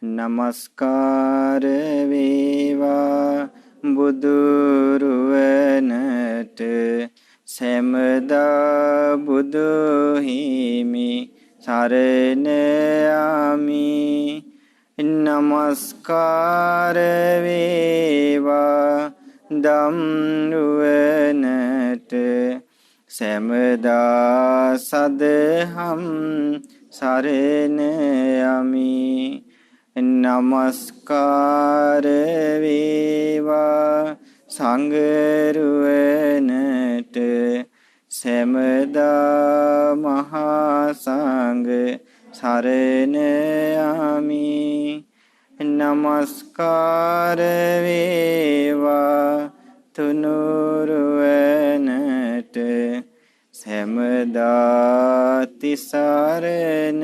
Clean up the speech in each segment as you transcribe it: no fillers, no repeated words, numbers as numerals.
නමස්කාර වේවා බුදුරුවනට සෑමදා බුදු හිමි සරණ යමි. නමස්කාර වේවා ධම්රුවනට සෑමදා සදහම් සරණ යමි. නමස්කාර වේවා සංඝරුවනට සෑමදා මහා සංඝ සරණ යමි. නමස්කාර වේවා තුනුරුවනට සෑමදා තිසරණ.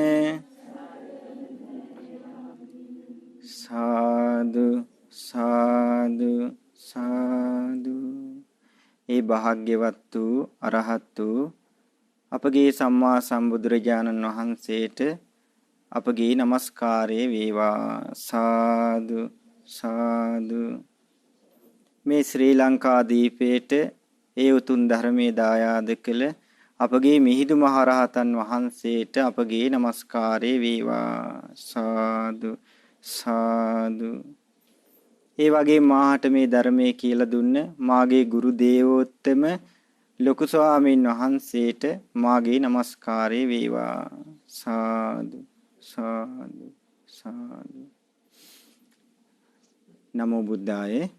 සාදු සාදු සාදු. ඒ භාග්‍යවත් වූ අරහත් වූ අපගේ සම්මා සම්බුදුරජාණන් වහන්සේට අපගේ নমස්කාරය වේවා. සාදු සාදු. මේ ශ්‍රී ලංකා දීපේට ඒ උතුම් ධර්මයේ දායාද කළ අපගේ මිහිඳු මහරහතන් වහන්සේට අපගේ নমස්කාරය වේවා. සාදු සාදු. ඒ වගේ මාහට මේ ධර්මයේ කියලා දුන්න මාගේ ගුරු දේවෝත්තම ලොකු ස්වාමීන් වහන්සේට මාගේ নমස්කාරය වේවා. සාදු සාදු සාදු. නමෝ බුද්ධාය.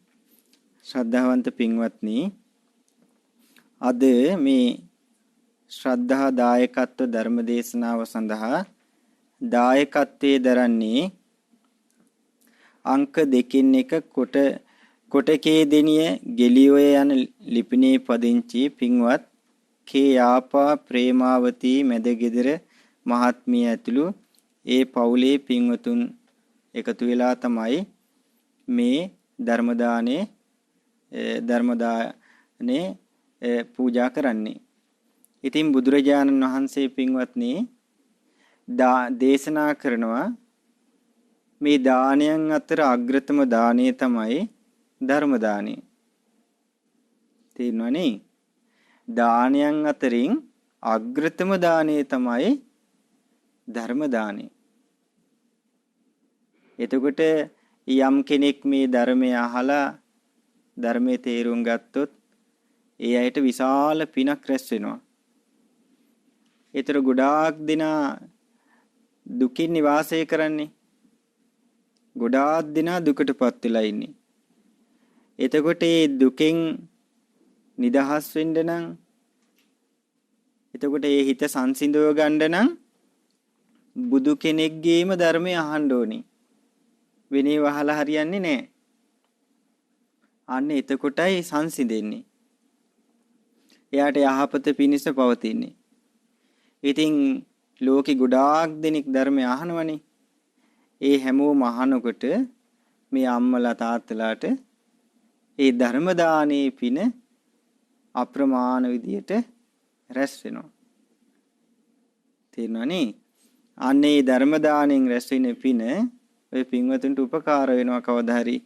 ශ්‍රද්ධාවන්ත පින්වත්නි, අද මේ ශ්‍රද්ධා දායකත්ව ධර්ම දේශනාව සඳහා දායකත්වයේ දරන්නේ අංක 2 එක කොටකේ දෙනිය ගෙලියොය යන ලිපිනේ පදිංචි පින්වත් කේ යාපා ප්‍රේමාවතී මැදගෙදර මහත්මිය ඇතුළු ඒ පවුලේ පින්වතුන් එකතු වෙලා තමයි මේ ධර්ම දානේ පූජා කරන්නේ. ඉතින් බුදුරජාණන් වහන්සේ පින්වත්නි දේශනා කරනවා මේ දානයන් අතර අග්‍රතම දානය තමයි ධර්ම දානය. තේරුණානේ? දානයන් අතරින් අග්‍රතම දානය තමයි ධර්ම දානය. එතකොට යම් කෙනෙක් මේ ධර්මය අහලා ධර්මයේ තේරුම් ගත්තොත් ඒ අයට විශාල පිනක් රැස් වෙනවා. ඒතර ගොඩාක් දිනා දුකින් නිවාසය කරන්නේ. ගොඩාක් දිනා දුකටපත් වෙලා ඉන්නේ. එතකොට මේ දුකෙන් නිදහස් වෙන්න නම්, එතකොට මේ හිත සංසිඳව ගන්න නම් බුදු කෙනෙක්ගේම ධර්මය අහන්න ඕනේ. වෙනේ වහලා හරියන්නේ නැහැ. අන්න එතකොටයි සංසිඳෙන්නේ. එයාට යහපත පිණිස පවතින්නේ. ඉතින් ලෝකේ ගොඩාක් දෙනෙක් ධර්මය අහනවනේ. ඒ හැමෝම අහනකොට මේ අම්මලා තාත්තලාට ඒ ධර්ම දානේ පින අප්‍රමාණ විදියට රැස් වෙනවා. තේරුණානේ? අන්නේ ධර්ම දාණයෙන් රැස් වෙන පින ඔය පින්වතුන්ට උපකාර වෙනවා කවදා හරි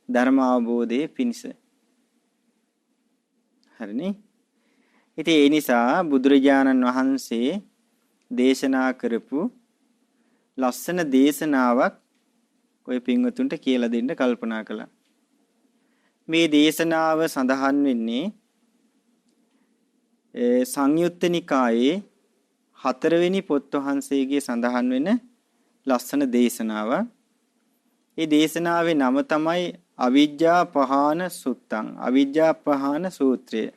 ධර්ම අවබෝධයේ පිණිස. හරිනේ? ඉතින් ඒ නිසා බුදුරජාණන් වහන්සේ දේශනා කරපු ලස්සන දේශනාවක් ඔය පින්වතුන්ට කියලා දෙන්න කල්පනා කළා. මේ දේශනාව සඳහන් වෙන්නේ සංයුත්ත නිකායේ 4 වෙනි පොත් වහන්සේගේ සඳහන් වෙන ලස්සන දේශනාවක්. මේ දේශනාවේ නම තමයි අවිජ්ජා පහාන සුත්තං. අවිජ්ජා පහාන සූත්‍රය.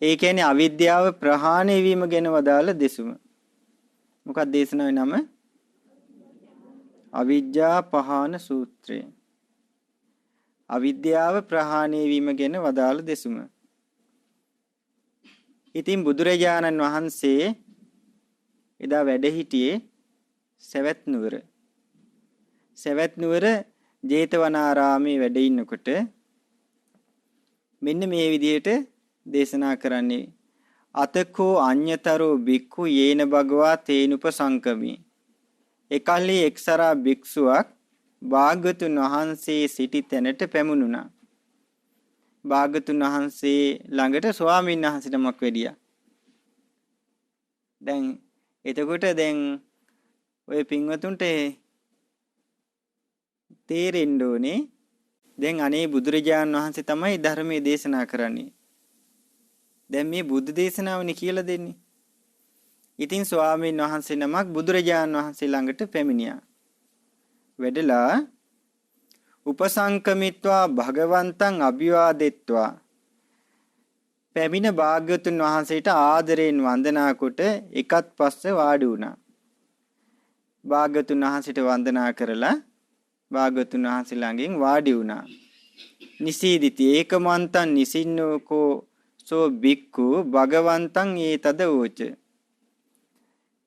ඒ කියන්නේ අවිද්‍යාව ප්‍රහාණය වීම ගැන වදාළ දෙසුම. මොකක්ද දේශනාවේ නම? අවිජ්ජා පහාන සූත්‍රය. අවිද්‍යාව ප්‍රහාණය වීම ගැන වදාළ දෙසුම. ඉතින් බුදුරජාණන් වහන්සේ එදා වැඩ හිටියේ සවැත් නුවර. සවැත් නුවර ජේතවනාරාමේ වැඩ ඉන්නකොට මෙන්න මේ විදිහට දේශනා කරන්නේ අතකෝ අඤ්‍යතරෝ බික්ඛු යේන භගවා තේනුප සංකමී. එකල්හි එක්සරා භික්ෂුවක් භාග්‍යතුන් වහන්සේ සිටි තැනට පැමුණුණා. භාග්‍යතුන් වහන්සේ ළඟට ස්වාමීන් වහන්සේ නමක් වැඩියා. දැන් එතකොට දැන් ඔය පින්වතුන්ට තේරෙන්න ඕනේ දැන් අනේ බුදුරජාණන් වහන්සේ තමයි ධර්මයේ දේශනා කරන්නේ. දැන් මේ බුද්ධ දේශනාවනේ කියලා දෙන්නේ. ඉතින් ස්වාමීන් වහන්සේ නමක් බුදුරජාණන් වහන්සේ ළඟට පැමිණියා. වැඩලා උපසංකමිත්වා භගවන්තං අභිවාදෙත්වා පැමිණ භාග්‍යවතුන් වහන්සේට ආදරයෙන් වන්දනා කොට එකත් පස්සේ වාඩි වුණා. භාග්‍යවතුන් වහන්සේට වන්දනා කරලා භාග්‍යවතුන් වහන්සේ ළඟින් වාඩි වුණා. නිසීදිති ඒකමන්තං නිසින්නෝකෝ සෝ බික්ඛු භගවන්තං ඒතද වූච.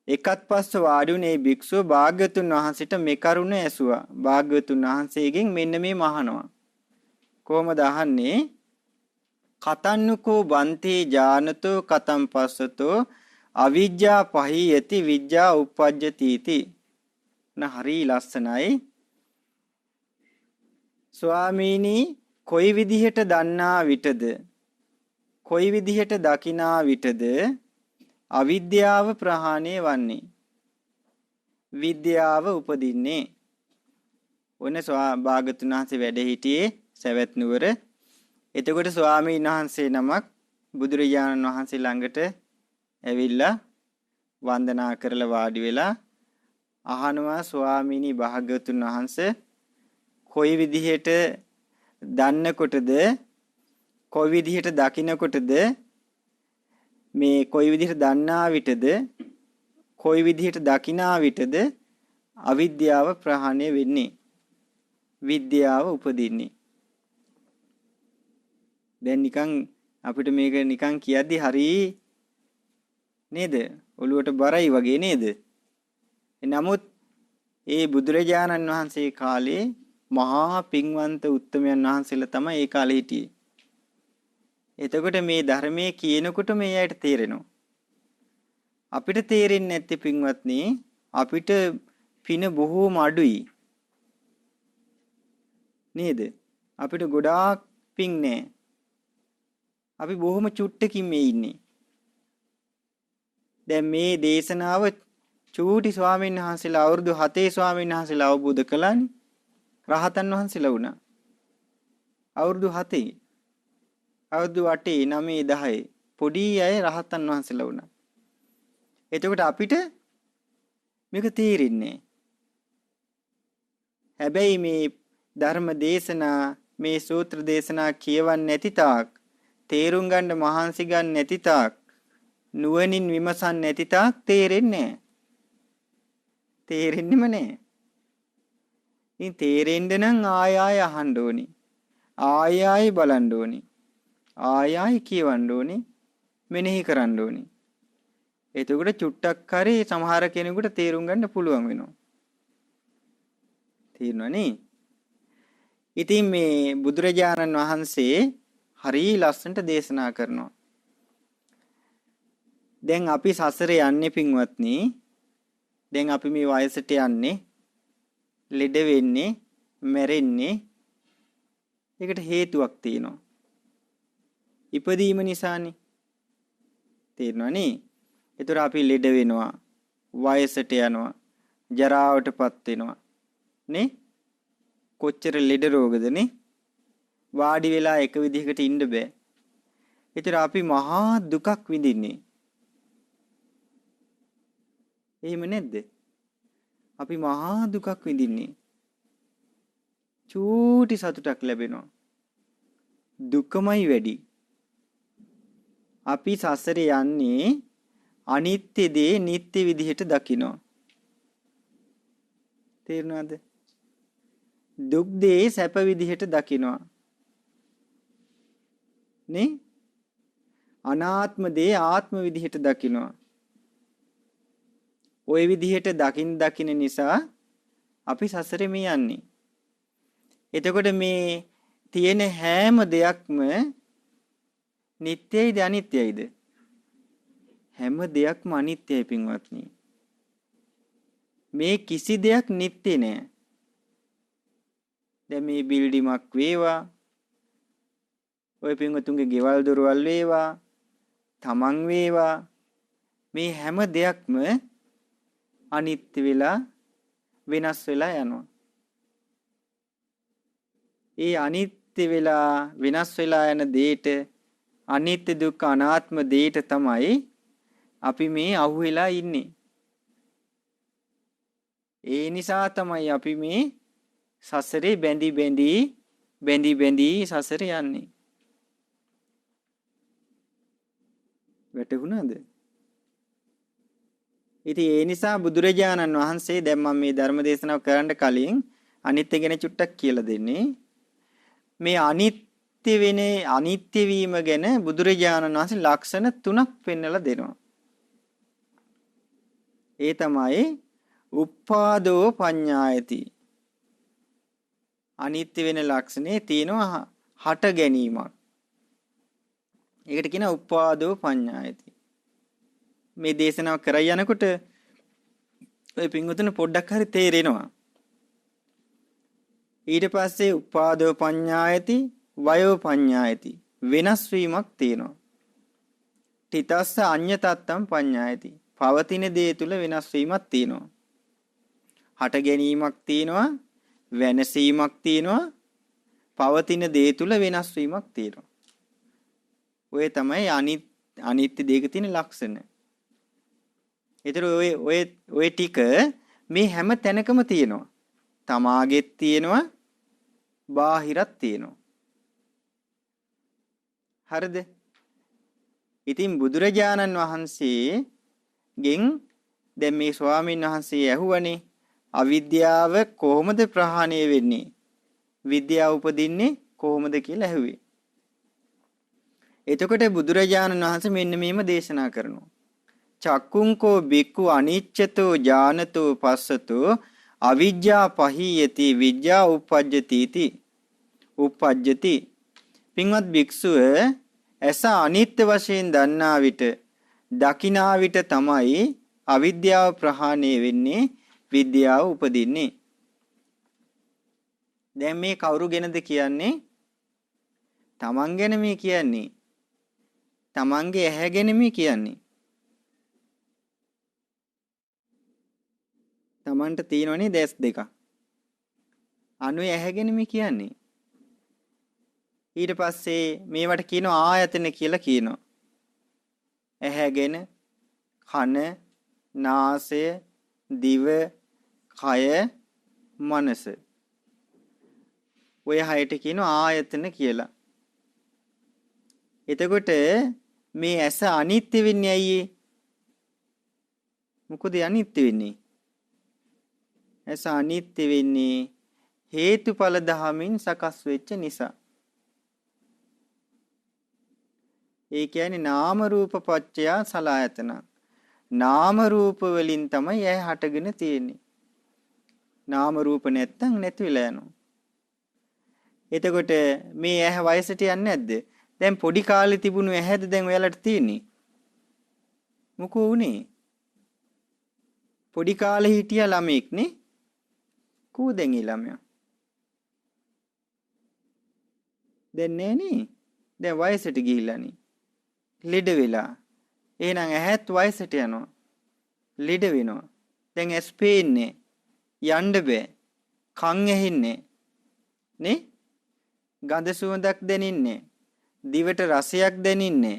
එකත් පස්ස වාඩුනේ භික්ෂුව භාග්‍යවතුන් වහන්සේට මේ කරුණ ඇසුවා. භාග්‍යවතුන් වහන්සේගෙන් මෙන්න මේ මහනවා. කොහොමද අහන්නේ? කතන්නකෝ බන්තේ ඥානතෝ කතම් පස්සතෝ අවිජ්ජා පහියති විජ්ජා උප්පජ්ජති. හරි ලස්සනයි. ස්වාමීනි කොයි විදිහට දන්නා විටද කොයි විදිහට දකිනා විටද අවිද්‍යාව ප්‍රහාණය වන්නේ විද්‍යාව උපදින්නේ. ඔන්න භාග්‍යවතුන් වහන්සේ වැඩ හිටියේ සවැත් නුවර. එතකොට ස්වාමීන් වහන්සේ නමක් බුදුරජාණන් වහන්සේ ළඟට ඇවිල්ලා වන්දනා කරලා වාඩි වෙලා අහනවා ස්වාමීනි භාග්‍යවතුන් වහන්සේ කොයි විදිහට දන්නකොටද කොයි විදිහට දකින්නකොටද මේ කොයි විදිහට දන්නා විටද කොයි විදිහට දකිනා විටද අවිද්‍යාව ප්‍රහාණය වෙන්නේ විද්‍යාව උපදින්නේ. දැන් නිකන් අපිට මේක නිකන් කියද්දි හරි නේද? ඔළුවට බරයි වගේ නේද? නමුත් ඒ බුදුරජාණන් වහන්සේ කාලේ මහා පින්වන්ත උත්තමයන් වහන්සේලා තමයි ඒ කාලේ හිටියේ. එතකොට මේ ධර්මයේ කියනකොට මේ අයට තේරෙනවා. අපිට තේරෙන්නේ නැති පින්වත්නි අපිට පින බොහෝම අඩුයි. නේද? අපිට ගොඩාක් පින් නැහැ. අපි බොහොම චුට්ටකින් මේ ඉන්නේ. දැන් මේ දේශනාව චූටි ස්වාමීන් වහන්සේලා අවුරුදු 7 ස්වාමීන් වහන්සේලා අවබෝධ කළානේ. රහතන් වහන්සේලා වුණා. අවුරුදු 7 අවුරුදු 8 9 10 පොඩි අය රහතන් වහන්සේලා වුණා. එතකොට අපිට මේක තේරෙන්නේ. හැබැයි මේ ධර්ම දේශනා මේ සූත්‍ර දේශනා කියවන්නේ නැති තාක් තේරුම් ගන්න මහන්සි ගන්න නැති තාක් නුවණින් විමසන්නේ නැති තාක් තේරෙන්නේ නැහැ. තේරෙන්නෙම නැහැ. ඉතින් තේරෙන්න නම් ආය ආය අහන්න ඕනි. ආය ආය බලන්න ඕනි. ආය ආය කියවන්න ඕනි. මෙනෙහි කරන්න ඕනි. එතකොට චුට්ටක් හරි සමහර කෙනෙකුට තේරුම් ගන්න පුළුවන් වෙනවා. තේරෙනවනේ? ඉතින් මේ බුදුරජාණන් වහන්සේ හරි ලස්සනට දේශනා කරනවා. දැන් අපි සසරේ යන්නේ පින්වත්නි. දැන් අපි මේ වයසට යන්නේ ලෙඩ වෙන්නේ මැරෙන්නේ. ඒකට හේතුවක් තියෙනවා. ඉපදීම නිසානේ. තේරෙනවනේ? ඒතර අපි ලෙඩ වෙනවා, වයසට යනවා, ජරාවටපත් වෙනවා. නේ? කොච්චර ලෙඩ රෝගදනේ? වාඩි වෙලා එක විදිහකට ඉන්න බෑ. ඒතර අපි මහා දුකක් විඳින්නේ. එහෙම නැද්ද? අපි මහා දුකක් විඳින්නේ. චූටි සතුටක් ලැබෙනවා. දුකමයි වැඩි. අපි සසරේ යන්නේ අනිත්‍ය දේ නිට්ටය විදිහට දකිනවා. තේරුණාද? දුක් දේ සැප විදිහට දකිනවා. නේ? අනාත්ම දේ ආත්ම විදිහට දකිනවා. ওই විදිහට දකින් නිසා අපි සසරේ මේ යන්නේ. එතකොට මේ තියෙන හැම දෙයක්ම නිට්ටයයිද අනිත්‍යයිද? හැම දෙයක්ම අනිත්‍යයි පින්වත්නි. මේ කිසි දෙයක් නිට්ටේ නෑ. දැන් මේ බිල්ඩිමක් වේවා, ඔය පින්වතුන්ගේ ගෙවල් දොරවල් වේවා, තමන් වේවා, මේ හැම දෙයක්ම අනිත්‍ය වෙලා වෙනස් වෙලා යනවා. ඒ අනිත්‍ය වෙලා වෙනස් වෙලා යන දෙයට අනිත්‍ය දුක්ඛ අනාත්ම දෙයට තමයි අපි මේ අහුවෙලා ඉන්නේ. ඒ නිසා තමයි අපි මේ සසරේ බැඳි බැඳි සසරේ යන්නේ. වැටහුණාද? ඉතින් ඒ නිසා බුදුරජාණන් වහන්සේ දැන් මම මේ ධර්ම දේශනාව කරන්න කලින් අනිත්‍ය ගැන චුට්ටක් කියලා දෙන්නේ. මේ අනිත්‍ය වීම ගැන බුදුරජාණන් වහන්සේ ලක්ෂණ 3ක් පෙන්වලා දෙනවා. ඒ තමයි උප්පාදෝ පඤ්ඤායති. අනිත්‍ය වෙන ලක්ෂණේ තියෙනවා හට ගැනීමක්. ඒකට කියනවා උප්පාදෝ පඤ්ඤායති. මේ දේශනාව කරයි යනකොට ඔය පින්වතුන් පොඩ්ඩක් හරි තේරෙනවා. ඊට පස්සේ උපාදෝ පඤ්ඤායති වයෝ පඤ්ඤායති වෙනස් වීමක් තියෙනවා. තිතස්ස අඤ්ඤතත්තම් පඤ්ඤායති පවතින දේ තුල වෙනස් වීමක් තියෙනවා. හට ගැනීමක් තියෙනවා, වෙනසීමක් තියෙනවා, පවතින දේ තුල වෙනස් වීමක් තියෙනවා. ඔය තමයි අනිත්‍ය දෙක තියෙන ලක්ෂණ. ඒතර ඔය ටික මේ හැම තැනකම තියෙනවා. තමාගෙත් තියෙනවා, බාහිරත් තියෙනවා. හරිද? ඉතින් බුදුරජාණන් වහන්සේගෙන් දැන් මේ ස්වාමීන් වහන්සේ ඇහුවනේ අවිද්‍යාව කොහොමද ප්‍රහාණය වෙන්නේ? විද්‍යාව උපදින්නේ කොහොමද කියලා ඇහුවේ. එතකොට බුදුරජාණන් වහන්සේ මෙන්න මේම දේශනා කරනවා. චක්කුංකෝ බික්ඛු අනිච්චතෝ ඥානතෝ පස්සතෝ අවිජ්ජා පහීයති විජ්ජා උප්පජ්ජති. පින්වත් භික්ෂුව ඇස අනිත්‍ය වශයෙන් දන්නා විට දකිනා විට තමයි අවිද්‍යාව ප්‍රහාණය වෙන්නේ, විද්‍යාව උපදින්නේ. දැන් මේ කවුරු ගැනද කියන්නේ? තමන් ගැන මේ කියන්නේ. තමන්ගේ ඇහැ ගැන මේ කියන්නේ. තමන්ට තියෙනවනේ දැස් දෙක. අනුයි ඇහැ ගැන මේ කියන්නේ. ඊට පස්සේ මේවට කියනවා ආයතන කියලා කියනවා. ඇහැගෙන කන, නාසය, දිව, කය, මනස. ඔය හයට කියනවා ආයතන කියලා. එතකොට මේ ඇස අනිත්‍ය වෙන්නේ ඇයි? මොකද අනිත්‍ය වෙන්නේ? ඇස අනිත්‍ය වෙන්නේ හේතුඵල ධමයෙන් සකස් වෙච්ච නිසා. ඒ කියන්නේ නාම රූප පත්‍ය සලආයතන. නාම රූප වලින් තමයි ඇහැ හටගෙන තියෙන්නේ. නාම රූප නැත්තම් නැති වෙලා යනවා. එතකොට මේ ඇහැ වයසට යන්නේ නැද්ද? දැන් පොඩි කාලේ තිබුණු ඇහැද දැන් ඔයාලට තියෙන්නේ? මොකෝ උනේ? පොඩි කාලේ හිටිය ළමෙක් නේ? කෝ දැන් ළමයා? දැන් නෑනේ. දැන් වයසට ගිහිල්ලානේ. ලෙඩ වෙලා. එහෙනම් ඇහත් වයසට යනවා. ලෙඩ වෙනවා. දැන් ඇස් පේන්නේ. යන්න බෑ. කන් ඇහෙන්නේ නේ? ගඳ සුවඳක් දැනෙන්නේ. දිවට රසයක් දැනෙන්නේ.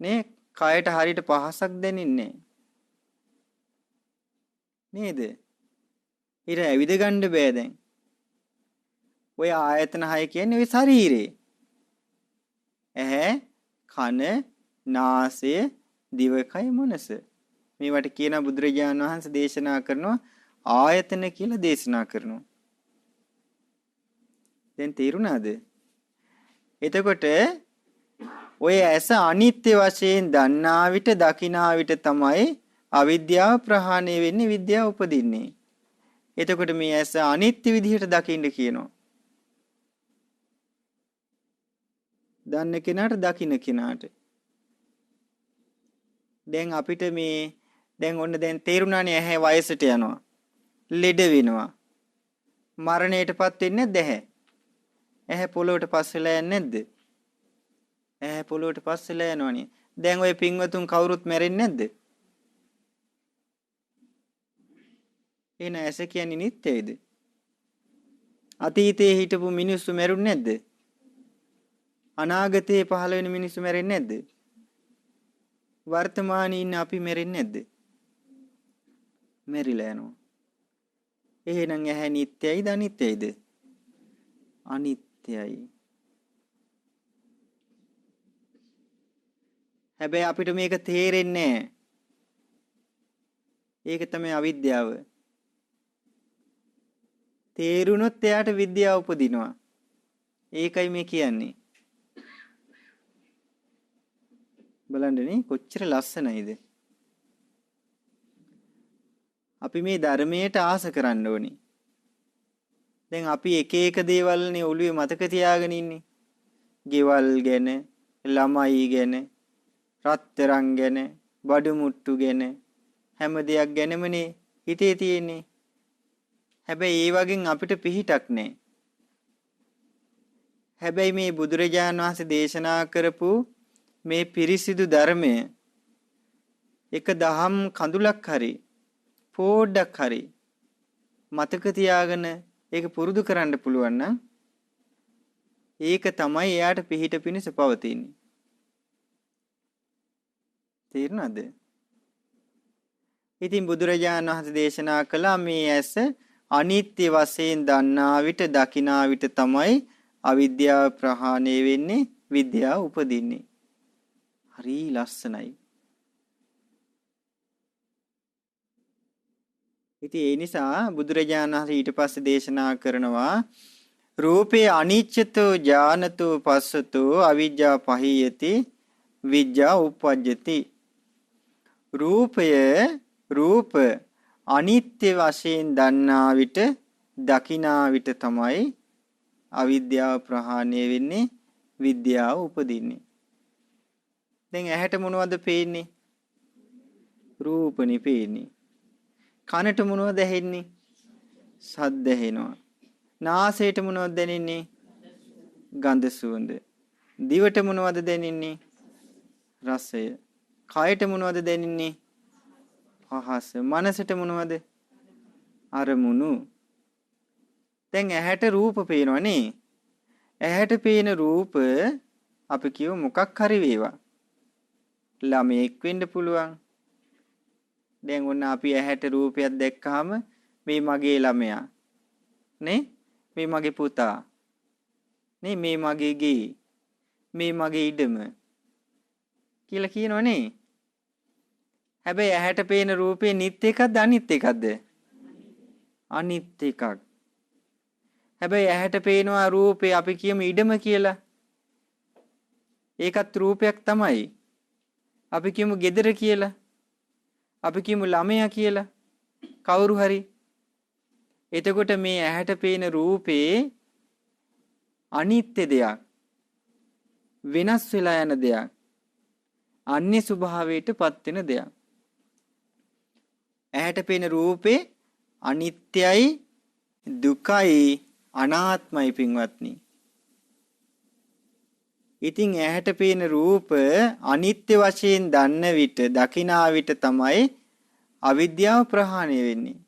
නේ? කයට හරියට පහසක් දැනෙන්නේ. නේද? ඊට ඇවිද ගන්න බෑ දැන්. ඔය ආයතන 6 කියන්නේ ඔය ශරීරේ. ඇහැ, කන, නාසය, දිවකය, මනස. මේවට කියන බුදුරජාණන් වහන්සේ දේශනා කරනවා ආයතන කියලා දේශනා කරනවා. දැන් තේරුණාද? එතකොට ඔය ඇස අනිත්‍ය වශයෙන් දන්නා විට දකිනා විට තමයි අවිද්‍යාව ප්‍රහාණය වෙන්නේ, විද්‍යාව උපදින්නේ. එතකොට මේ ඇස අනිත්‍ය විදිහට දකින්න කියනවා. දන්න කෙනාට දකින්න කෙනාට. දැන් අපිට මේ දැන් ඔන්න දැන් තේරුණානේ ඇහැ වයසට යනවා. ලෙඩ වෙනවා. මරණයටපත් වෙන්නේ නැද්ද ඇහැ? ඇහැ පොළොවට පස්සෙලා යන්නේ නැද්ද? ඇහැ පොළොවට පස්සෙලා යනවනේ. දැන් ওই පින්වතුන් කවුරුත් මැරෙන්නේ නැද්ද? එන ඇස කියන්නේ නිත්‍යයිද? අතීතයේ හිටපු මිනිස්සු මැරුන්නේ නැද්ද? අනාගතයේ පහළ වෙන මිනිස්සු මැරෙන්නේ නැද්ද? වර්තමානයේ ඉන්න අපි මැරෙන්නේ නැද්ද? මැරිලා යනවා. එහෙනම් ඇහැ නිත්‍යයිද අනිත්‍යයිද? අනිත්‍යයි. හැබැයි අපිට මේක තේරෙන්නේ නැහැ. ඒක තමයි අවිද්‍යාව. තේරුණොත් එයාට විද්‍යාව උපදිනවා. ඒකයි මේ කියන්නේ. බලන්නනේ කොච්චර ලස්සනයිද? අපි මේ ධර්මයට ආස කරන්න ඕනේ. දැන් අපි එක එක දේවල්නේ ඔළුවේ මතක තියාගෙන ඉන්නේ. ගෙවල් ගැන, ළමයි ගැන, රත්තරන් ගැන, බඩු මුට්ටු ගැන හැම දෙයක් ගැනමනේ හිතේ තියෙන්නේ. හැබැයි ඒ වගේ අපිට පිහිටක් නැහැ. හැබැයි මේ බුදුරජාණන් වහන්සේ දේශනා කරපු මේ පිරිසිදු ධර්මය එක දහම් කඳුලක් හරි පොඩ්ඩක් හරි මතක තියාගෙන ඒක පුරුදු කරන්න පුළුවන් නම් ඒක තමයි එයාට පිහිට පිණිස පවතින්නේ. තේරුණාද? ඉතින් බුදුරජාණන් වහන්සේ දේශනා කළා මේ ඇස අනිත්‍ය වශයෙන් දන්නා විට දකිනා විට තමයි අවිද්‍යාව ප්‍රහාණය වෙන්නේ, විද්‍යාව උපදින්නේ. හරි ලස්සනයි. ඉතින් ඒ නිසා බුදුරජාණන් වහන්සේ ඊට පස්සේ දේශනා කරනවා රූපේ අනිච්චතෝ ඥානතෝ පස්සතෝ අවිජ්ජා පහියති විජ්ජා උප්පජ්ජති. රූප අනිත්‍ය වශයෙන් දන්නා විට දකිනා විට තමයි අවිද්‍යාව ප්‍රහාණය වෙන්නේ, විද්‍යාව උපදින්නේ. දැන් ඇහැට මොනවද පේන්නේ? රූපනේ පේන්නේ. කනට මොනවද ඇහෙන්නේ? ශබ්ද ඇහෙනවා. නාසයට මොනවද දැනෙන්නේ? ගන්ධ සුවඳ. දිවට මොනවද දැනෙන්නේ? රසය. කයට මොනවද දැනෙන්නේ? පහස. මනසට මොනවද? අරමුණු. දැන් ඇහැට රූප පේනවනේ. ඇහැට පේන රූප අපි කියමු මොකක් හරි වේවා. ළමෙක් වෙන්න පුළුවන්. දැන් ඔන්න අපි ඇහැට රූපයක් දැක්කහම මේ මගේ ළමයා නේ, මේ මගේ පුතා නේ, මේ මගේ ගේ, මේ මගේ ඉඩම කියලා කියනවනේ. හැබැයි ඇහැට පේන රූපේ නිත්‍ය එකක්ද අනිත්‍ය එකක්ද? අනිත්‍ය එකක්. හැබැයි ඇහැට පේනවා රූපේ අපි කියමු ඉඩම කියලා. ඒකත් රූපයක් තමයි. අපි කියමු ගෙදර කියලා. අපි කියමු ළමයා කියලා. කවුරු හරි. එතකොට මේ ඇහැට පේන රූපේ අනිත්‍ය දෙයක්. වෙනස් වෙලා යන දෙයක්. අන්‍ය ස්වභාවයට පත් වෙන දෙයක්. ඇහැට පේන රූපේ අනිත්‍යයි, දුකයි, අනාත්මයි පින්වත්නි. ඉතින් ඇහැට පේන රූප අනිත්‍ය වශයෙන් දන්න විට, දකිනා විට තමයි අවිද්‍යාව ප්‍රහාණය වෙන්නේ.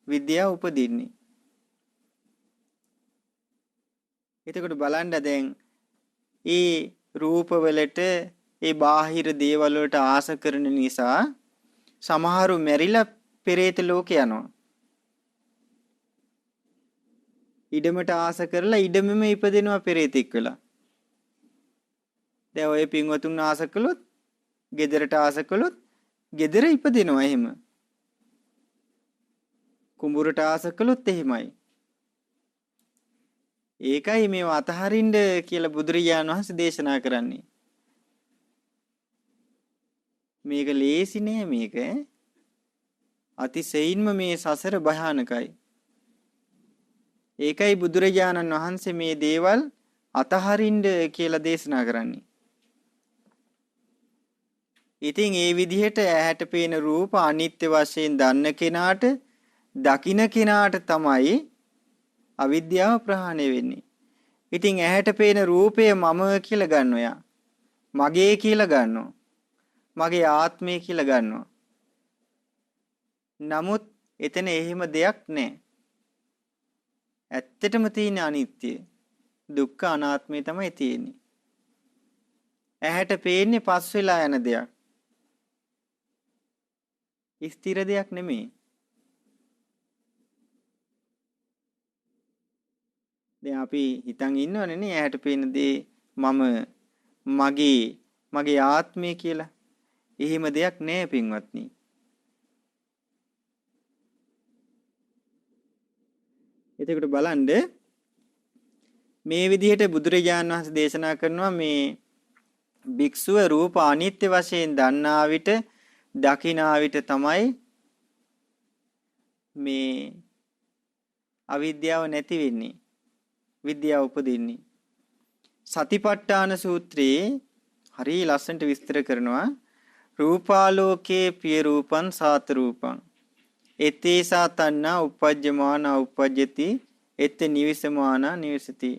විද්‍යාව උපදින්නේ. එතකොට බලන්න දැන් ඒ රූපවලට, ඒ බාහිර දේවල් වලට ආස කරන නිසා සමහරු මැරිලා පෙරේත ලෝක යනවා. ඉඩමට ආස කරලා ඉඩමෙම ඉපදෙනවා පෙරේතෙක් වෙලා. දැන් ඔය පින්වතුන් ආස කළොත්, ගෙදරට ආස කළොත්, ගෙදර ඉපදෙනවා එහෙම. කුඹුරට ආස කළොත් එහෙමයි. ඒකයි මේව අතහරින්න කියලා බුදුරජාණන් වහන්සේ දේශනා කරන්නේ. මේක ලේසි නෑ මේක. අතිශයින්ම මේ සසර භයානකයි. ඒකයි බුදුරජාණන් වහන්සේ මේ දේවල් අතහරින්න කියලා දේශනා කරන්නේ. ඉතින් ඒ විදිහට ඇහැට පේන රූප අනිත්‍ය වශයෙන් දන්න කෙනාට දකින්න කෙනාට තමයි අවිද්‍යාව ප්‍රහාණය වෙන්නේ. ඉතින් ඇහැට පේන රූපය මම කියලා ගන්නවා. මගේ කියලා ගන්නවා. මගේ ආත්මය කියලා ගන්නවා. නමුත් එතන එහෙම දෙයක් නැහැ. ඇත්තටම තියෙන අනිත්‍ය දුක්ඛ අනාත්මය තමයි තියෙන්නේ. ඇහැට පේන්නේ පස් වෙලා යන දෙයක්. ස්ථිර දෙයක් නෙමෙයි. දැන් අපි හිතන් ඉන්නවනේ නේ ඇහැට පේන දේ මම මගේ ආත්මය කියලා. එහෙම දෙයක් නෑ පින්වත්නි. එතකොට බලන්න මේ විදිහට බුදුරජාණන් වහන්සේ දේශනා කරනවා මේ භික්ෂුව රූප අනිත්‍ය වශයෙන් දන්නා විට දකිනා විට තමයි මේ අවිද්‍යාව නැති වෙන්නේ. විද්‍යාව උපදින්නේ. සතිපට්ඨාන සූත්‍රයේ හරි ලස්සනට විස්තර කරනවා රූපාලෝකේ පිය රූපං සාත රූපං එතේසා තණ්හා උපජ්ජමාන උපජ්ජති එත් නිවිසමාන නිවිසති.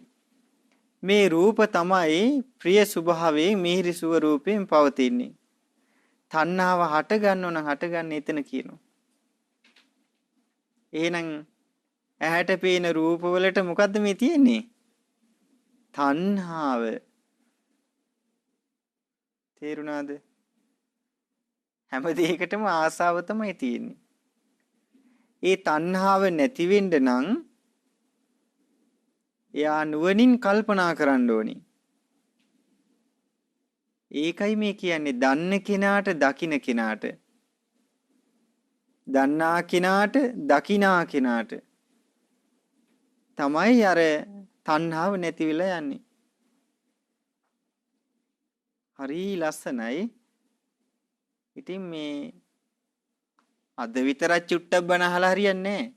මේ රූප තමයි ප්‍රිය ස්වභාවයෙන් මිහිරි සුව රූපයෙන් පවතින්නේ. තණ්හාව හට ගන්නව නම් හටගන්නේ එතන කියනවා. එහෙනම් ඇහැට පේන රූප වලට මොකද්ද මේ තියෙන්නේ? තණ්හාව. තේරුණාද? හැම දෙයකටම ආසාව තමයි තියෙන්නේ. ඒ තණ්හාව නැති වෙන්න නම් එයා නුවණින් කල්පනා කරන්න ඕනි. ඒකයි මේ කියන්නේ දන්න කෙනාට දකින්න කෙනාට. දන්නා කෙනාට දකිනා කෙනාට තමයි අර තණ්හාව නැති වෙලා යන්නේ. හරි ලස්සනයි. ඉතින් මේ අද විතරක් චුට්ටක් බණ අහලා හරියන්නේ නැහැ.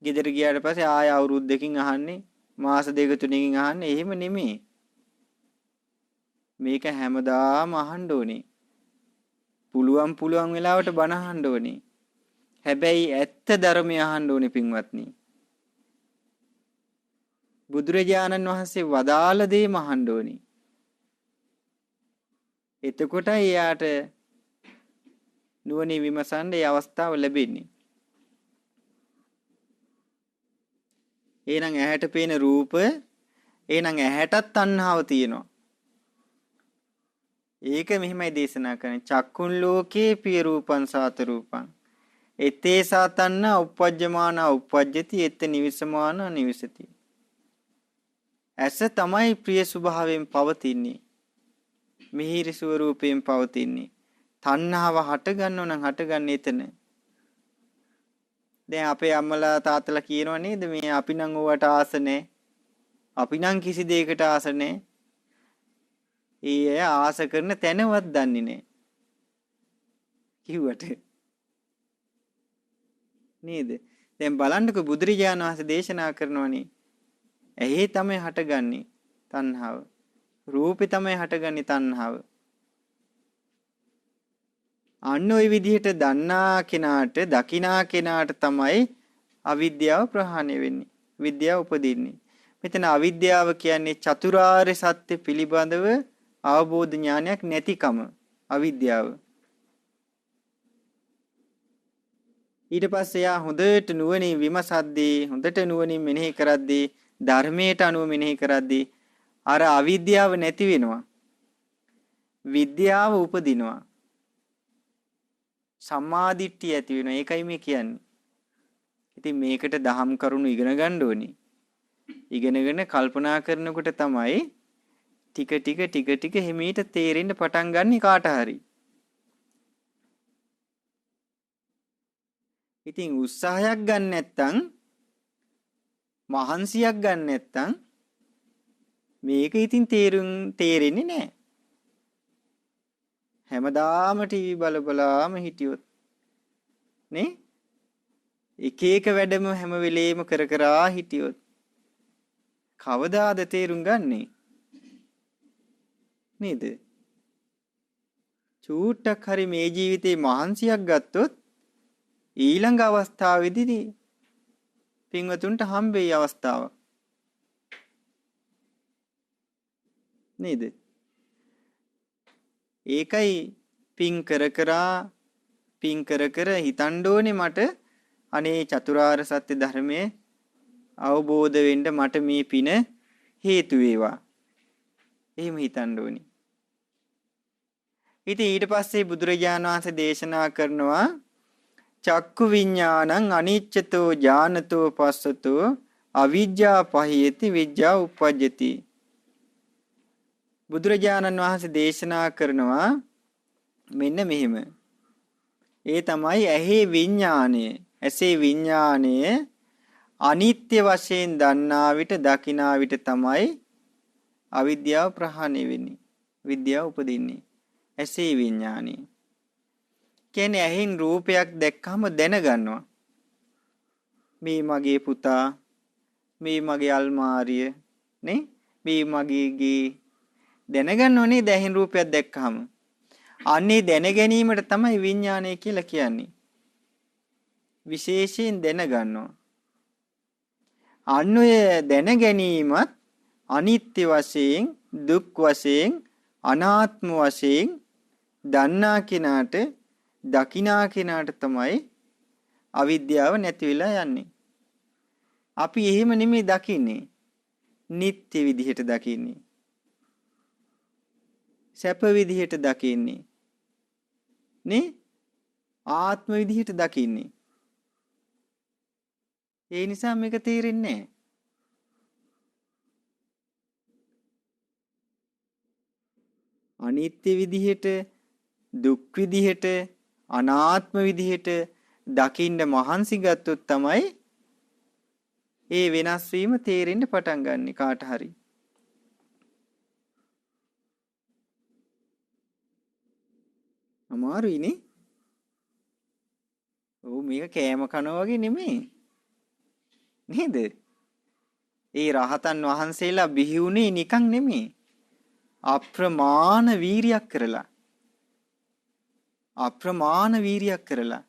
ගෙදර ගියාට පස්සේ ආය අවුරුද්දකින් අහන්නේ මාස දෙක තුනකින් අහන්නේ එහෙම නෙමෙයි. මේක හැමදාම අහන්න ඕනේ. පුළුවන් වෙලාවට බණ අහන්න ඕනේ. හැබැයි ඇත්ත ධර්මය අහන්න ඕනේ පින්වත්නි. බුදුරජාණන් වහන්සේ වදාළ දේම අහන්න ඕනේ. එතකොට එයාට නුවණින් විමසන්න ඒ අවස්ථාව ලැබෙන්නේ. එහෙනම් ඇහැට පේන රූප එහෙනම් ඇහැටත් තණ්හාව තියෙනවා. ඒක මෙහිමයි දේශනා කරන්නේ චක්කුන් ලෝකේ පිය රූපං සාත රූපං එතේ සාතන්න උපජ්ජමාන උපජ්ජති එත් නිවිසමාන නිවිසති. ඇස තමයි ප්‍රිය ස්වභාවයෙන් පවතින්නේ. මිහිරි ස්වරූපයෙන් පවතින්නේ. තණ්හාව හට ගන්නව නම් හටගන්නේ එතන. දැන් අපේ අම්මලා තාත්තලා කියනවා නේද මේ අපි නම් ඕවට ආස නැහැ. අපි නම් කිසි දෙයකට ආස නැහැ. ඊය ආස කරන තැනවත් දන්නේ නැහැ. කිව්වට නේද? දැන් බලන්නකෝ බුදුරජාණන් වහන්සේ දේශනා කරනවානේ. ඇහි තමයි හටගන්නේ තණ්හාව. රූපේ තමයි හටගන්නේ තණ්හාව. අන්න ওই විදිහට දන්නා කෙනාට දකිනා කෙනාට තමයි අවිද්‍යාව ප්‍රහාණය වෙන්නේ. විද්‍යාව උපදින්නේ. මෙතන අවිද්‍යාව කියන්නේ චතුරාර්ය සත්‍ය පිළිබඳව අවබෝධ ඥානයක් නැතිකම අවිද්‍යාව. ඊට පස්සේ යා හොඳට නුවණින් විමසද්දී හොඳට නුවණින් මෙනෙහි කරද්දී ධර්මයට අනුව මෙනෙහි කරද්දී අර අවිද්‍යාව නැති වෙනවා. විද්‍යාව උපදිනවා. සම්මාදිට්ඨිය ඇති වෙනවා. ඒකයි මේ කියන්නේ. ඉතින් මේකට දහම් කරුණු ඉගෙන ගන්න ඕනේ. ඉගෙනගෙන කල්පනා කරනකොට තමයි ටික හිමීට තේරෙන්න පටන් ගන්න කාට හරි. ඉතින් උත්සාහයක් ගන්න නැත්නම් මහන්සියක් ගන්න නැත්නම් මේක ඉතින් තේරෙන්නේ නැහැ. හැමදාම ටීවී බලාම හිටියොත් නේ එක එක වැඩම හැම වෙලේම කර කරා හිටියොත් කවදාද තේරුම් ගන්නෙ නේද? චූට්ටක් හරි මේ ජීවිතේ මහන්සියක් ගත්තොත් ඊළඟ අවස්ථාවේදී පින්වතුන්ට හම්බෙයි අවස්ථාවක් නේද? ඒකයි පින් කර කර හිතන්න ඕනේ මට අනේ චතුරාර්ය සත්‍ය ධර්මයේ අවබෝධ වෙන්න මට මේ පින හේතු වේවා. එහෙම හිතන්න ඕනේ. ඉතින් ඊට පස්සේ බුදුරජාණන් වහන්සේ දේශනා කරනවා චක්කු විඥානං අනිච්චතෝ ඥානතෝ පස්සතෝ අවිජ්ජා පහයති විජ්ජා උප්පජ්ජති. බුදුරජාණන් වහන්සේ දේශනා කරනවා මෙන්න මෙහිම. ඒ තමයි ඇහි විඥානය. ඇසේ විඥානය අනිත්‍ය වශයෙන් දන්නා විට දකිනා විට තමයි අවිද්‍යාව ප්‍රහාණය වෙන්නේ. විද්‍යාව උපදින්නේ. ඇසේ විඥානය. කියන්නේ ඇහෙන් රූපයක් දැක්කම දැනගන්නවා. මේ මගේ පුතා, මේ මගේ අල්මාරිය, නේ? මේ මගේ ගේ දැනගන්නෝනේ ඇහෙන් රූපයක් දැක්කම. අන්නේ දැන ගැනීමට තමයි විඥානය කියලා කියන්නේ. විශේෂයෙන් දැනගන්නවා. අන්නය දැන ගැනීමත් අනිත්‍ය වශයෙන්, දුක් වශයෙන්, අනාත්ම වශයෙන් දන්නා කෙනාට, දකිනා කෙනාට තමයි අවිද්‍යාව නැති වෙලා යන්නේ. අපි එහෙම නෙමෙයි දකින්නේ. නිත්‍ය විදිහට දකින්නේ. සැප විදිහට දකින්නේ. නේ? ආත්ම විදිහට දකින්නේ. ඒ නිසා මේක තේරෙන්නේ නැහැ. අනිත්‍ය විදිහට, දුක් විදිහට, අනාත්ම විදිහට දකින්න මහන්සි ගත්තොත් තමයි ඒ වෙනස් වීම තේරෙන්න පටන් ගන්න කාට හරි. අමාරුයිනේ. ඔව් මේක කෑම කනවා වගේ නෙමෙයි. නේද? ඒ රහතන් වහන්සේලා බිහි වුණේ නිකන් නෙමෙයි. අප්‍රමාණ වීරියක් කරලා. අප්‍රමාණ වීරියක් කරලා.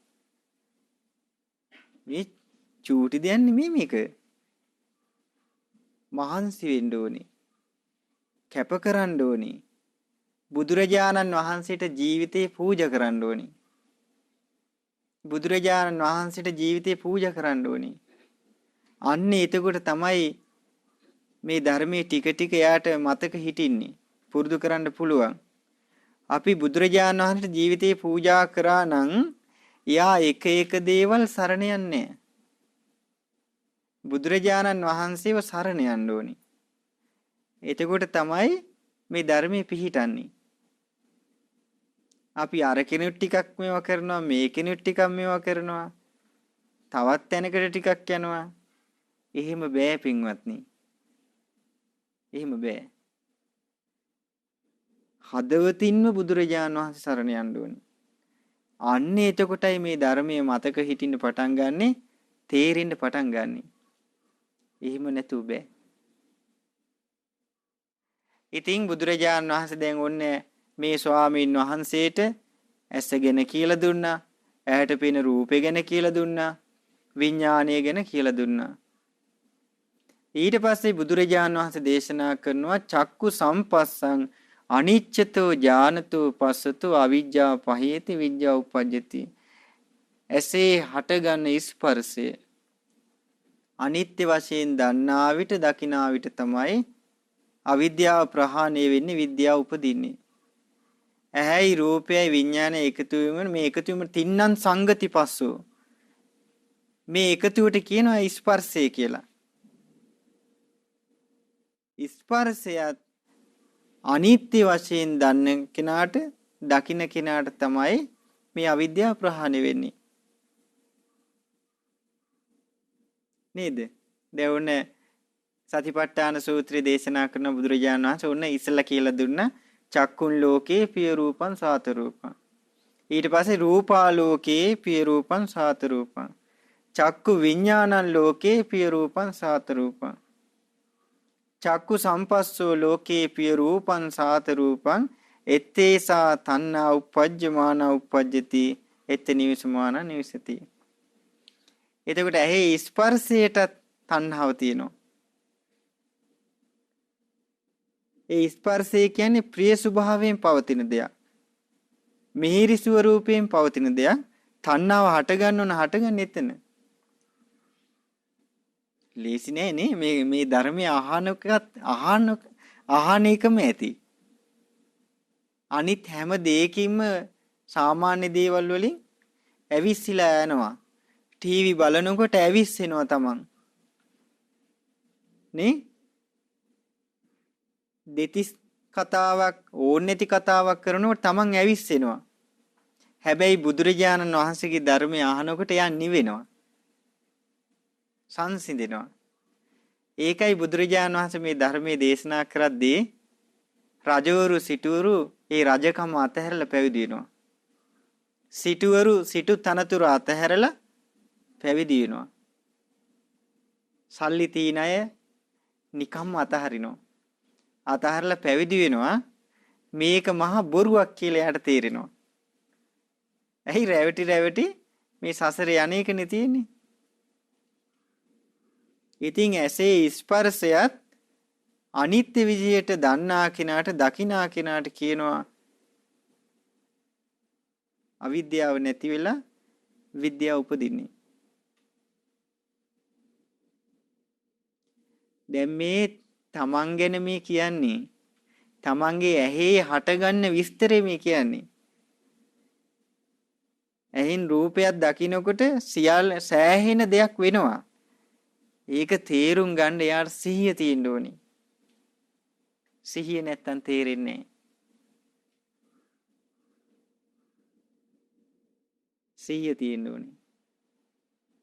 මේ චූටි දෙයක් නෙමෙයි මේක. මහන්සි වෙන්න ඕනේ. කැප කරන්න ඕනේ. බුදුරජාණන් වහන්සේට ජීවිතේ පූජා කරන්න ඕනේ. බුදුරජාණන් වහන්සේට ජීවිතේ පූජා කරන්න ඕනේ. අන්න එතකොට තමයි මේ ධර්මයේ ටික ටික යාට මතක හිටින්නේ. පුරුදු කරන්න පුළුවන්. අපි බුදුරජාණන් වහන්සේට ජීවිතේ පූජා කරා නම් යා එක එක දේවල් සරණ යන්නේ. බුදුරජාණන් වහන්සේව සරණ යන්න ඕනි. එතකොට තමයි මේ ධර්මයේ පිහිටන්නේ. අපි අර කෙනෙක් ටිකක් මේවා කරනවා, මේ කෙනෙක් ටිකක් මේවා කරනවා. තවත් තැනකට ටිකක් යනවා. එහෙම බෑ පින්වත්නි. එහෙම බෑ. හදවතින්ම බුදුරජාණන් වහන්සේ සරණ යන්න ඕනේ. අන්න එතකොටයි මේ ධර්මයේ මතක හිටින්න පටන් ගන්නෙ, තේරෙන්න පටන් ගන්නෙ. එහෙම නැතුව බෑ. ඉතින් බුදුරජාණන් වහන්සේ දැන් ඔන්නේ මේ ස්වාමීන් වහන්සේට ඇස ගැන කියලා දුන්නා, ඇහැට පෙනෙන රූපේ ගැන කියලා දුන්නා, විඥානය ගැන කියලා දුන්නා. ඊට පස්සේ බුදුරජාණන් වහන්සේ දේශනා කරනවා චක්කු සම්පස්සං අනිච්චතෝ ඥානතෝ පස්සතෝ අවිජ්ජා පහේති විජ්ජා උපජ්ජති. ඇසේ හටගන්න ස්පර්ශය අනිත්‍ය වශයෙන් දන්නා විට දකිනා විට තමයි අවිද්‍යාව ප්‍රහාණය වෙන්නේ, විද්‍යාව උපදින්නේ. ඇහැයි රූපයයි විඥානය එකතු වීම, මේ එකතු වීම තින්නම් සංගති පස්සෝ. මේ එකතුවට කියනවා ස්පර්ශය කියලා. ස්පර්ශයත් අනිත්‍ය වශයෙන් දන්න කෙනාට, දකින්න කෙනාට තමයි මේ අවිද්‍යාව ප්‍රහාණය වෙන්නේ. නේද? දැන් සතිපට්ඨාන සූත්‍රය දේශනා කරන බුදුරජාණන් වහන්සේ ඔන්න ඉස්සලා කියලා දුන්න චක්කුන් ලෝකේ පිය රූපං සාත රූපං. ඊට පස්සේ රූපා ලෝකේ පිය රූපං සාත රූපං. චක්කු විඥානං ලෝකේ පිය රූපං සාත රූපං. චක්කු සම්පස්සෝ ලෝකේ පිය රූපං සාත රූපං ettesa තණ්හා උපජ්ජමාන උපජ්ජති එත් නිවිසමාන නිවිසති. එතකොට ඇහි ස්පර්ශයට තණ්හාව තියෙනවා. ඒ ස්පර්ශය කියන්නේ ප්‍රිය ස්වභාවයෙන් පවතින දෙයක්. මිහිරි ස්වරූපයෙන් පවතින දෙයක්. තණ්හාව හට ගන්නවන හටගන්නේ එතන. ලේසි නෑ නේ මේ ධර්මයේ අහන එකම ඇති. අනිත් හැම දෙයකින්ම සාමාන්‍ය දේවල් වලින් ඇවිස්සලා යනවා. ටීවී බලනකොට ඇවිස්සෙනවා තමන්. නේ? දෙතිස් කතාවක් ඕන නැති කතාවක් කරනකොට තමන් ඇවිස්සෙනවා. හැබැයි බුදුරජාණන් වහන්සේගේ ධර්මය අහනකොට එයා නිවෙනවා. සංසිඳෙනවා. ඒකයි බුදුරජාණන් වහන්සේ මේ ධර්මයේ දේශනා කරද්දී රජවරු සිටුවරු ඒ රජකම අතහැරලා පැවිදි වෙනවා. සිටුවරු සිටු තනතුරු අතහැරලා පැවිදි වෙනවා. සල්ලි තියන අය නිකම්ම අතහරිනවා. අතහැරලා පැවිදි වෙනවා. මේක මහා බොරුවක් කියලා එයාට තේරෙනවා. ඇයි රැවටි මේ සසරේ අනේකනේ තියෙන්නේ. ඉතින් ඇසේ ස්පර්ශයත් අනිත්‍ය විදියට දන්නා කෙනාට දකිනා කෙනාට කියනවා අවිද්‍යාව නැති වෙලා විද්‍යාව උපදින්නේ. දැන් මේ තමන් ගැන මේ කියන්නේ තමන්ගේ ඇහි හටගන්න විස්තරය මේ කියන්නේ. ඇහින් රූපයක් දකිනකොට සියල් සෑහෙන දෙයක් වෙනවා. ඒක තේරුම් ගන්න යාට සිහිය තියෙන්න ඕනි. සිහිය නැත්තම් තේරෙන්නේ නැහැ. සිහිය තියෙන්න ඕනි.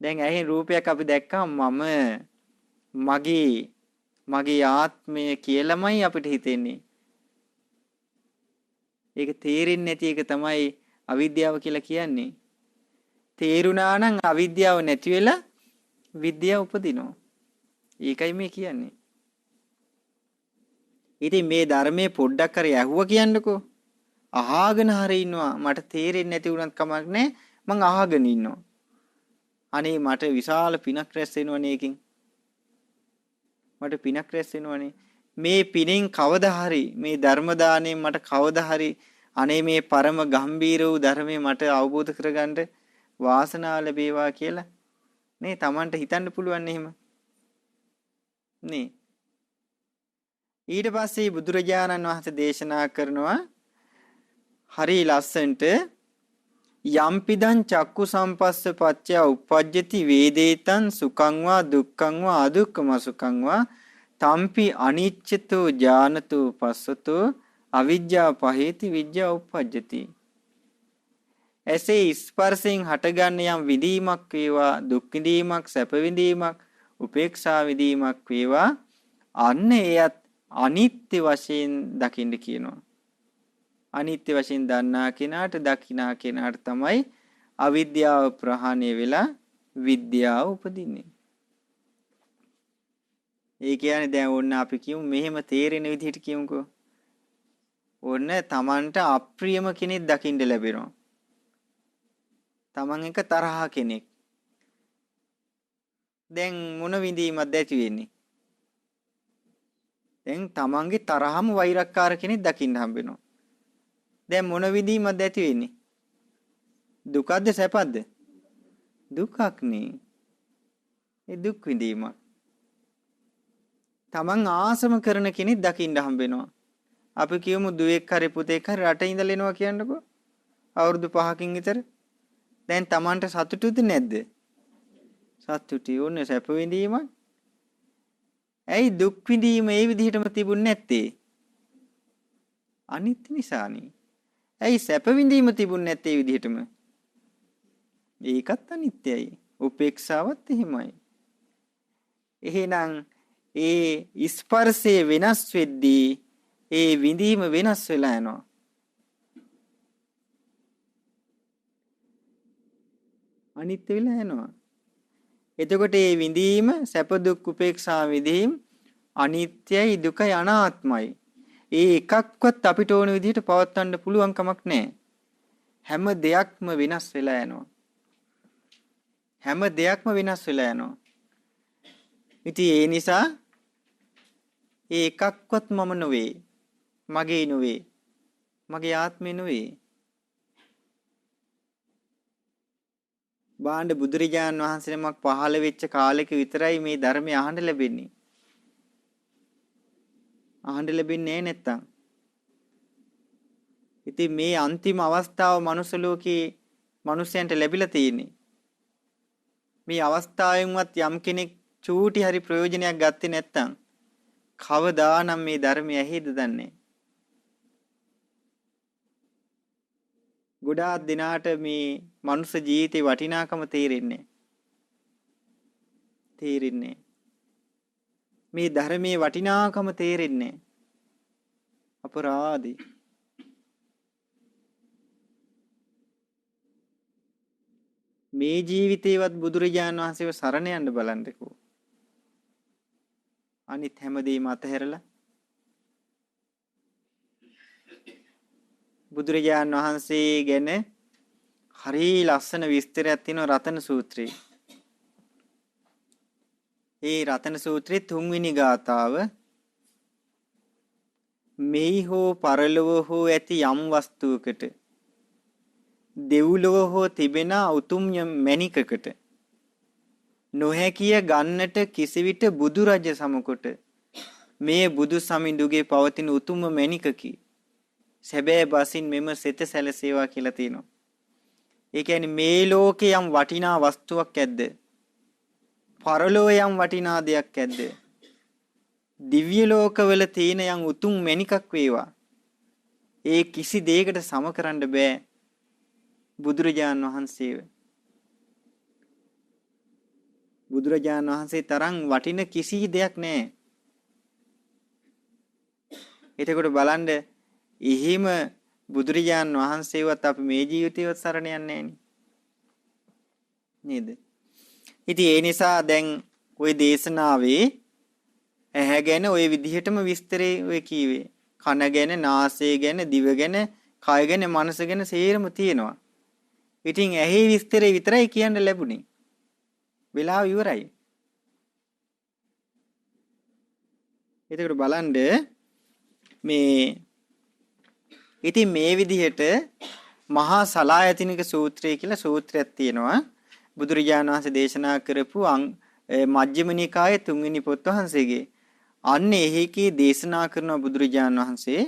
දැන් ඇහෙන් රූපයක් අපි දැක්කම මගේ ආත්මය කියලාමයි අපිට හිතෙන්නේ. ඒක තේරෙන්නේ නැති එක තමයි අවිද්‍යාව කියලා කියන්නේ. තේරුණා නම් අවිද්‍යාව නැති වෙලා විද්‍යාව උපදිනවා. ඒකයි මේ කියන්නේ. ඉතින් මේ ධර්මයේ පොඩ්ඩක් හරි ඇහුවා කියන්නකෝ. අහගෙන හරි ඉන්නවා. මට තේරෙන්නේ නැති වුණත් කමක් නැහැ. මං අහගෙන ඉන්නවා. අනේ මට විශාල පිනක් රැස් වෙනවනේ එකකින්. මට පිනක් රැස් වෙනවනේ. මේ පිනෙන් කවදා හරි මේ ධර්ම දාණයෙන් මට කවදා හරි අනේ මේ පරම ගම්බීර වූ ධර්මයේ මට අවබෝධ කරගන්න වාසනාව ලැබේවා කියලා නේ Tamanට හිතන්න පුළුවන් එහෙම නේ. ඊට පස්සේ බුදුරජාණන් වහන්සේ දේශනා කරනවා හරි ලස්සන්ට යම්පිදං චක්කු සම්පස්ස පච්චය උපජ්ජති වේදේතං සුඛං වා දුක්ඛං වා අදුක්ඛම සුඛං වා තම්පි අනිච්චතෝ ඥානතෝ පස්සතෝ අවිජ්ජා පහේති විජ්ජා උපජ්ජති. ඇසේ ස්පර්ශයෙන් හටගන්න යම් විඳීමක් වේවා දුක් විඳීමක් සැප විඳීමක් උපේක්ෂා විඳීමක් වේවා අන්න එයත් අනිත්‍ය වශයෙන් දකින්න කියනවා. අනිත්‍ය වශයෙන් දන්නා කෙනාට දකිනා කෙනාට තමයි අවිද්‍යාව ප්‍රහාණය වෙලා විද්‍යාව උපදින්නේ. ඒ කියන්නේ දැන් ඕන්න අපි කියමු මෙහෙම තේරෙන විදිහට කියමුකෝ. ඕන්න Tamanට අප්‍රියම කෙනෙක් දකින්න ලැබෙනවා. Taman එක තරහ කෙනෙක්. දැන් මොන විඳීමක්ද ඇති වෙන්නේ? දැන් Tamanගේ තරහම වෛරක්කාර කෙනෙක් දකින්න හම්බෙනවා. දැන් මොන විඳීමක්ද ඇති වෙන්නේ? දුකක්ද සැපක්ද? දුකක් නේ. ඒ දුක් විඳීම. Taman ආසම කරන කෙනෙක් දකින්න හම්බෙනවා. අපි කියමු දුවෙක් හරි පුතෙක් හරි රට ඉඳලා එනවා කියන්නකෝ. අවුරුදු 5කින් විතර. දැන් Tamanට සතුටුද නැද්ද? සතුටුයි. ඕනේ සැප විඳීම. ඇයි දුක් විඳීම ඒ විදිහටම තිබුණ නැත්තේ? අනිත්‍ය නිසානේ. ඇයි සැප විඳීම තිබුණ නැත්තේ ඒ විදිහටම? ඒකත් අනිත්‍යයි. උපේක්ෂාවත් එහෙමයි. එහෙනම් ඒ ස්පර්ශය වෙනස් වෙද්දී ඒ විඳීම වෙනස් වෙලා යනවා. අනිත්‍ය වෙලා යනවා. එතකොට මේ විඳීම සැප දුක් උපේක්ෂා විඳීම අනිත්‍යයි දුකයි අනාත්මයි. ඒ එකක්වත් අපිට ඕන විදිහට පවත්වන්න පුළුවන් කමක් නැහැ. හැම දෙයක්ම වෙනස් වෙලා යනවා. හැම දෙයක්ම වෙනස් වෙලා යනවා. ඉතින් ඒ නිසා ඒ එකක්වත් මම නොවේ. මගේ නොවේ. මගේ ආත්මේ නොවේ. බාණ්ඩ බුදුරජාන් වහන්සේ නමක් පහළ වෙච්ච කාලෙක විතරයි මේ ධර්මය අහන්න ලැබෙන්නේ. අහන්න ලැබෙන්නේ නැත්තම්. ඉතින් මේ අන්තිම අවස්ථාව මනුස්ස ලෝකේ මිනිසයන්ට ලැබිලා තියෙන්නේ. මේ අවස්ථාවෙන්වත් යම් කෙනෙක් චූටි හරි ප්‍රයෝජනයක් ගත්තේ නැත්තම් කවදානම් මේ ධර්මය ඇහිද දන්නේ. ගොඩාක් දිනාට මේ මනුස්ස ජීවිතේ වටිනාකම තේරෙන්නේ. මේ ධර්මයේ වටිනාකම තේරෙන්නේ අපරාධي. මේ ජීවිතේවත් බුදුරජාණන් වහන්සේව සරණ යන්න බලන්නකෝ. අනිත් හැමදේම අතහැරලා බුදුරජාණන් වහන්සේ ගැන හරි ලස්සන විස්තරයක් තියෙනවා රතන සූත්‍රයේ. ඒ රතන සූත්‍රයේ 3 වෙනි ගාථාව මෙහි හෝ පරලොව හෝ ඇති යම් වස්තුවකට දෙව්ලොව හෝ තිබෙන උතුම් මණිකකට නොහැකිය ගන්නට කිසිවිට බුදු රජ සමකොට මේ බුදු සමිඳුගේ පවතින උතුම් මණිකකි. සැබෑ බසින් මෙම සිත සැලසේවා කියලා තියෙනවා. ඒ කියන්නේ මේ ලෝකේ යම් වටිනා වස්තුවක් ඇද්ද? පරලෝකේ යම් වටිනා දෙයක් ඇද්ද? දිව්‍ය ලෝකවල තියෙන යම් උතුම් මණිකක් වේවා. ඒ කිසි දෙයකට සම කරන්න බෑ බුදුරජාණන් වහන්සේව. බුදුරජාණන් වහන්සේ තරම් වටින කිසි දෙයක් නැහැ. එතකොට බලන්න එහිම බුදුරජාණන් වහන්සේවත් අපි මේ ජීවිතේවත් සරණ යන්නේ නේද? ඉතින් ඒ නිසා දැන් ওই දේශනාවේ ඇහැ ගැන ওই විදිහටම විස්තරේ ඔය කීවේ. කන ගැන, නාසය ගැන, දිව ගැන, කය ගැන, මනස ගැන සේරම තියෙනවා. ඉතින් ඇහි විස්තරේ විතරයි කියන්න ලැබුණේ. වෙලාව ඉවරයි. එතකොට බලන්න මේ ඉතින් මේ විදිහට මහා සලායතනික සූත්‍රය කියලා සූත්‍රයක් තියෙනවා. බුදුරජාණන් වහන්සේ දේශනා කරපු මජ්ක්‍ධිම නිකායේ 3 වෙනි පොත් වහන්සේගේ. අන්න එහිකී දේශනා කරන බුදුරජාණන් වහන්සේ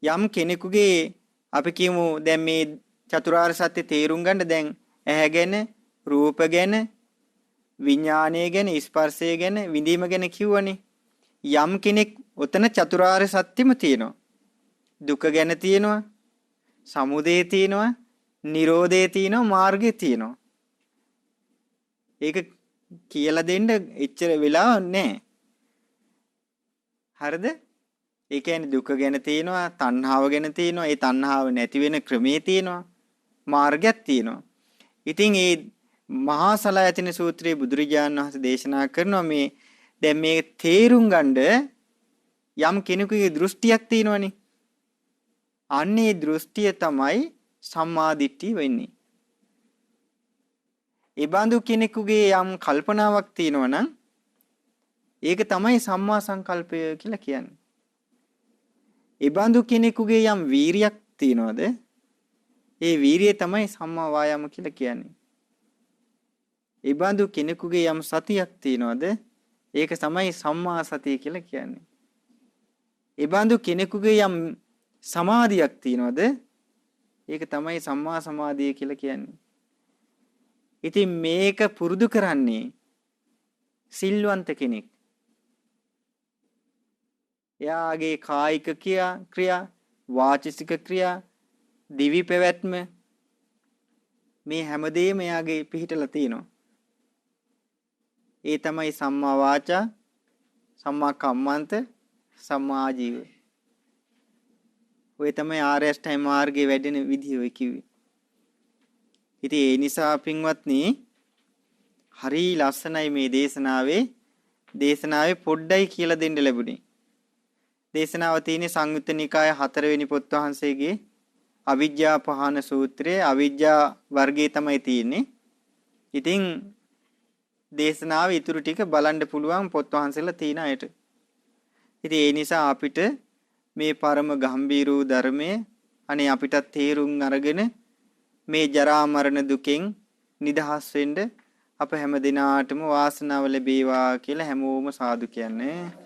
යම් කෙනෙකුගේ අපි කියමු දැන් මේ චතුරාර්ය සත්‍ය තේරුම් ගන්න දැන් ඇහැ ගැන, රූප ගැන, විඥානය ගැන, ස්පර්ශය ගැන, විඳීම ගැන කිව්වනේ. යම් කෙනෙක් ඔතන චතුරාර්ය සත්‍යෙම තියෙනවා. දුක ගැන තියෙනවා, සමුදය තියෙනවා, නිරෝධය තියෙනවා, මාර්ගය තියෙනවා. ඒක කියලා දෙන්න එච්චර වෙලාවක් නැහැ. හරිද? ඒ කියන්නේ දුක ගැන තියෙනවා, තණ්හාව ගැන තියෙනවා, ඒ තණ්හාව නැති වෙන ක්‍රමයේ තියෙනවා, මාර්ගයක් තියෙනවා. ඉතින් ඒ මහා සලායතන සූත්‍රයේ බුදුරජාණන් වහන්සේ දේශනා කරනවා මේ දැන් මේ තේරුම් ගන්න යම් කෙනෙකුගේ දෘෂ්ටියක් තියෙනවනේ. අන්නේ දෘෂ්ටිය තමයි සම්මා දිට්ඨිය වෙන්නේ. ඒ බඳු කෙනෙකුගේ යම් කල්පනාවක් තියෙනවනම් ඒක තමයි සම්මා සංකල්පය කියලා කියන්නේ. ඒ බඳු කෙනෙකුගේ යම් වීරියක් තියෙනවද? ඒ වීරිය තමයි සම්මා වායාම කියලා කියන්නේ. ඒ බඳු කෙනෙකුගේ යම් සතියක් තියෙනවද? ඒක තමයි සම්මා සතිය කියලා කියන්නේ. ඒ බඳු කෙනෙකුගේ යම් සමාධියක් තියෙනවද? ඒක තමයි සම්මා සමාධිය කියලා කියන්නේ. ඉතින් මේක පුරුදු කරන්නේ සිල්වන්ත කෙනෙක්. එයාගේ කායික ක්‍රියා, වාචික ක්‍රියා, දිවි පැවැත්ම මේ හැමදේම එයාගේ පිහිටලා තියෙනවා. ඒ තමයි සම්මා වාචා, සම්මා කම්මන්ත, සම්මා ආජීව. ඔය තමයි ආර්ය අෂ්ටාංග මාර්ගයේ වැඩෙන විදිය ඔය කිව්වේ. ඉතින් ඒ නිසා පින්වත්නි හරි ලස්සනයි මේ දේශනාවේ පොඩ්ඩයි කියලා දෙන්න ලැබුණේ. දේශනාව තියෙන්නේ සංයුත්ත නිකාය 4 වෙනි පොත් වහන්සේගේ අවිජ්ජා පහන සූත්‍රයේ අවිජ්ජා වර්ගයේ තමයි තියෙන්නේ. ඉතින් දේශනාව ඊටු ටික බලන්න පුළුවන් පොත් වහන්සේලා තියෙන අයට. ඉතින් ඒ නිසා අපිට මේ පරම ගම්බීර වූ ධර්මයේ අනේ අපිටත් තේරුම් අරගෙන මේ ජරා මරණ දුකෙන් නිදහස් වෙන්න අප හැම දිනාටම වාසනාව ලැබේවා කියලා හැමෝම සාදු කියන්නේ.